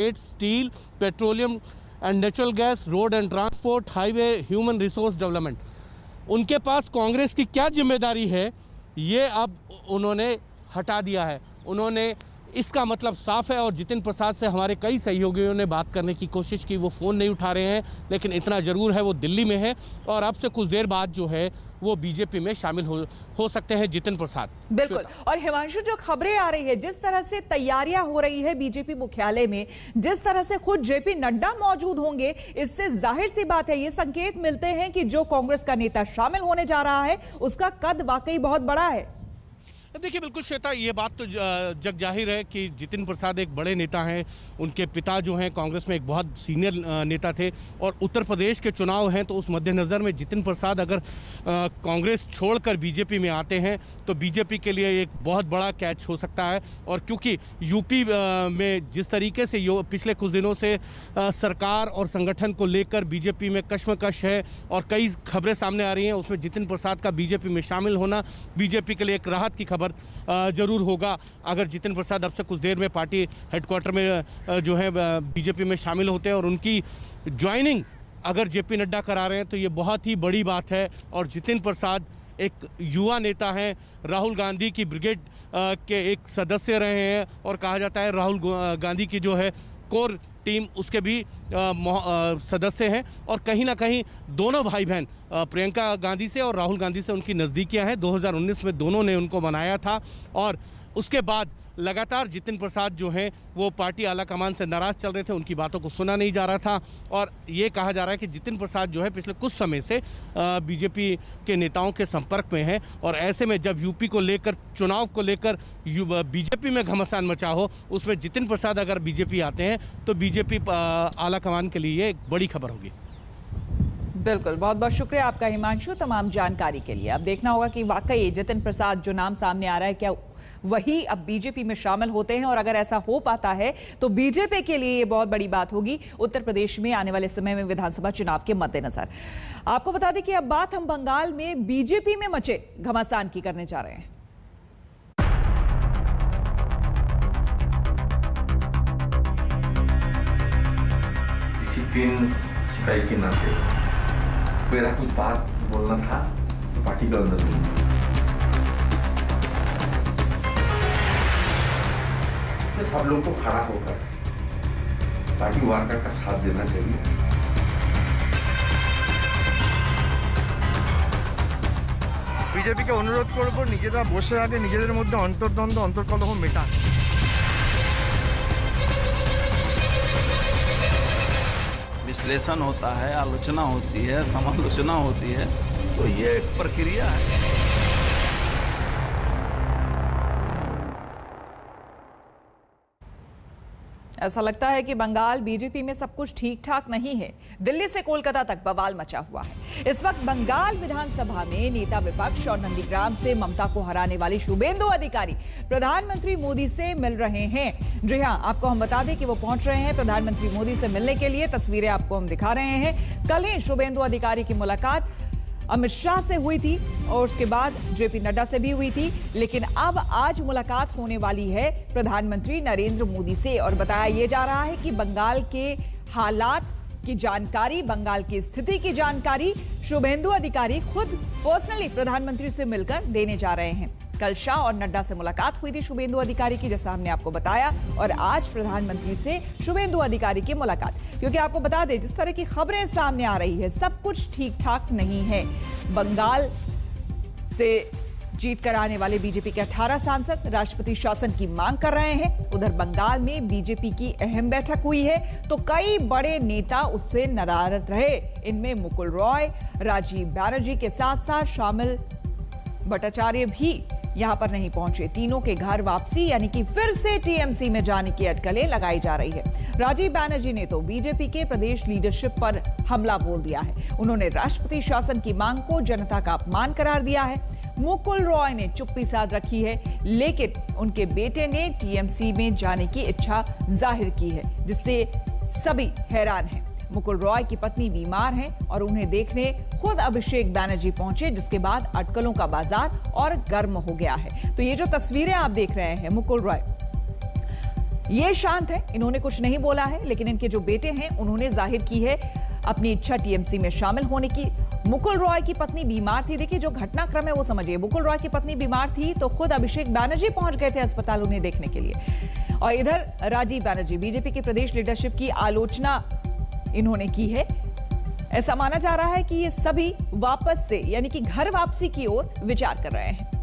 Steel, petroleum and natural gas, road and transport, highway, human resource development. उनके पास कांग्रेस की क्या जिम्मेदारी है, ये अब उन्होंने हटा दिया है। उन्होंने इसका मतलब साफ है। और जितिन प्रसाद से हमारे कई सहयोगियों ने बात करने की कोशिश की, वो फ़ोन नहीं उठा रहे हैं, लेकिन इतना ज़रूर है वो दिल्ली में है और अब से कुछ देर बाद जो है वो बीजेपी में शामिल हो सकते हैं जितिन प्रसाद। बिल्कुल। और हिमांशु, जो खबरें आ रही है, जिस तरह से तैयारियां हो रही है बीजेपी मुख्यालय में, जिस तरह से खुद जेपी नड्डा मौजूद होंगे, इससे जाहिर सी बात है ये संकेत मिलते हैं कि जो कांग्रेस का नेता शामिल होने जा रहा है उसका कद वाकई बहुत बड़ा है। देखिए, बिल्कुल श्वेता, ये बात तो जग जाहिर है कि जितिन प्रसाद एक बड़े नेता हैं। उनके पिता जो हैं कांग्रेस में एक बहुत सीनियर नेता थे और उत्तर प्रदेश के चुनाव हैं, तो उस मद्देनज़र में जितिन प्रसाद अगर कांग्रेस छोड़कर बीजेपी में आते हैं तो बीजेपी के लिए एक बहुत बड़ा कैच हो सकता है। और क्योंकि यूपी में जिस तरीके से पिछले कुछ दिनों से सरकार और संगठन को लेकर बीजेपी में कश्मकश है और कई खबरें सामने आ रही हैं, उसमें जितिन प्रसाद का बीजेपी में शामिल होना बीजेपी के लिए एक राहत की खबर जरूर होगा। अगर जितिन प्रसाद अब से कुछ देर में पार्टी हेडक्वार्टर में जो है बीजेपी में शामिल होते हैं और उनकी ज्वाइनिंग अगर जेपी नड्डा करा रहे हैं तो ये बहुत ही बड़ी बात है। और जितिन प्रसाद एक युवा नेता हैं, राहुल गांधी की ब्रिगेड के एक सदस्य रहे हैं और कहा जाता है राहुल गांधी की जो है कोर टीम उसके भी सदस्य हैं। और कहीं ना कहीं दोनों भाई बहन प्रियंका गांधी से और राहुल गांधी से उनकी नज़दीकियां हैं। 2019 में दोनों ने उनको बनाया था और उसके बाद लगातार जितिन प्रसाद जो हैं वो पार्टी आला कमान से नाराज चल रहे थे, उनकी बातों को सुना नहीं जा रहा था। और ये कहा जा रहा है कि जितिन प्रसाद जो है पिछले कुछ समय से बीजेपी के नेताओं के संपर्क में है। और ऐसे में जब यूपी को लेकर, चुनाव को लेकर बीजेपी में घमासान मचा हो, उसमें जितिन प्रसाद अगर बीजेपी आते हैं तो बीजेपी आला कमान के लिए एक बड़ी खबर होगी। बिल्कुल, बहुत बहुत शुक्रिया आपका हिमांशु तमाम जानकारी के लिए। अब देखना होगा कि वाकई जितिन प्रसाद जो नाम सामने आ रहा है क्या वही अब बीजेपी में शामिल होते हैं, और अगर ऐसा हो पाता है तो बीजेपी के लिए ये बहुत बड़ी बात होगी उत्तर प्रदेश में आने वाले समय में विधानसभा चुनाव के मद्देनजर। आपको बता दें कि अब बात हम बंगाल में बीजेपी में मचे घमासान की करने जा रहे हैं। डिसिप्लिन सिपाही के नाते मेरा कुछ बात बोलना था तो पार्टी के अंदर सब लोग को खड़ा होकर पार्टी वर्कर का साथ देना चाहिए। बीजेपी के अनुरोध करब निजेरा बसे आगे निजेদের মধ্যে অন্তর্দ্বন্দ্ব অন্তর্কলহ মেটান। विश्लेषण होता है, आलोचना होती है, समालोचना होती है, तो ये एक प्रक्रिया है। ऐसा लगता है कि बंगाल बीजेपी में सब कुछ ठीक ठाक नहीं है। दिल्ली से कोलकाता तक बवाल मचा हुआ है। इस वक्त बंगाल विधानसभा में नेता विपक्ष और नंदीग्राम से ममता को हराने वाली शुभेंदु अधिकारी प्रधानमंत्री मोदी से मिल रहे हैं। जी हां, आपको हम बता दें कि वो पहुंच रहे हैं प्रधानमंत्री मोदी से मिलने के लिए। तस्वीरें आपको हम दिखा रहे हैं। कल ही शुभेंदु अधिकारी की मुलाकात अमित शाह से हुई थी और उसके बाद जेपी नड्डा से भी हुई थी, लेकिन अब आज मुलाकात होने वाली है प्रधानमंत्री नरेंद्र मोदी से। और बताया यह जा रहा है कि बंगाल के हालात की जानकारी, बंगाल की स्थिति की जानकारी शुभेंदु अधिकारी खुद पर्सनली प्रधानमंत्री से मिलकर देने जा रहे हैं। कल शाह और नड्डा से मुलाकात हुई थी शुभेंदु अधिकारी की, जैसा हमने आपको बताया, और आज प्रधानमंत्री से शुभेंदु अधिकारी की मुलाकात। क्योंकि आपको बता दें, जिस तरह की खबरें सामने आ रही है, सब कुछ ठीक ठाक नहीं है। बंगाल से जीत कर आने वाले बीजेपी के 18 सांसद राष्ट्रपति शासन की मांग कर रहे हैं। उधर बंगाल में बीजेपी की अहम बैठक हुई है तो कई बड़े नेता उससे नाराज रहे। इनमें मुकुल रॉय, राजीव बैनर्जी के साथ साथ शामिल भट्टाचार्य भी यहां पर नहीं पहुंचे। तीनों के घर वापसी यानी कि फिर से टीएमसी में जाने की अटकलें लगाई जा रही है। राजीव बैनर्जी ने तो बीजेपी के प्रदेश लीडरशिप पर हमला बोल दिया है। उन्होंने राष्ट्रपति शासन की मांग को जनता का अपमान करार दिया है। मुकुल रॉय ने चुप्पी साध रखी है, लेकिन उनके बेटे ने टीएमसी में जाने की इच्छा जाहिर की है, जिससे सभी हैरान हैं। मुकुल रॉय की पत्नी बीमार हैं और उन्हें देखने खुद अभिषेक बैनर्जी पहुंचे, जिसके बाद अटकलों का बाजार और गर्म हो गया है। तो ये जो तस्वीरें आप देख रहे हैं मुकुल रॉय, ये शांत है, इन्होंने कुछ नहीं बोला है, लेकिन इनके जो बेटे हैं उन्होंने जाहिर की है अपनी इच्छा टीएमसी में शामिल होने की। मुकुल रॉय की पत्नी बीमार थी। देखिए जो घटनाक्रम है वो समझिए। मुकुल रॉय की पत्नी बीमार थी तो खुद अभिषेक बैनर्जी पहुंच गए थे अस्पताल उन्हें देखने के लिए। और इधर राजीव बैनर्जी बीजेपी की प्रदेश लीडरशिप की आलोचना इन्होंने की है। ऐसा माना जा रहा है कि ये सभी वापस से यानी कि घर वापसी की ओर विचार कर रहे हैं।